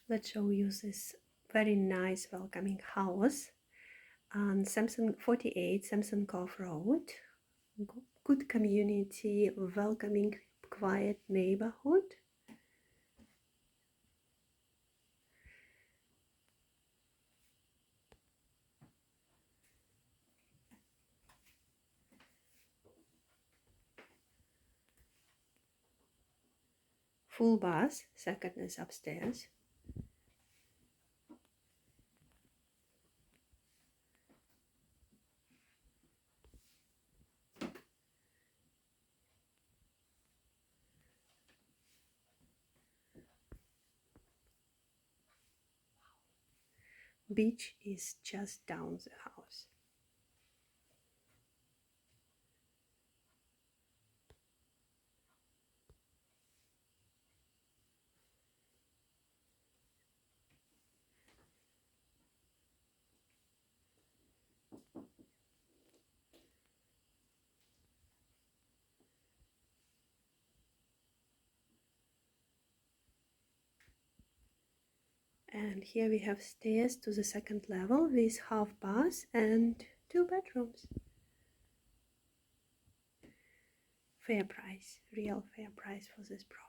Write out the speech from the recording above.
Let's show you this very nice welcoming house on 48 Sampson Cove Road. Good community, welcoming, quiet neighborhood. Full bath, second is upstairs. Beach is just down the house. And here we have stairs to the second level with half bath and 2 bedrooms. Fair price, real fair price for this property.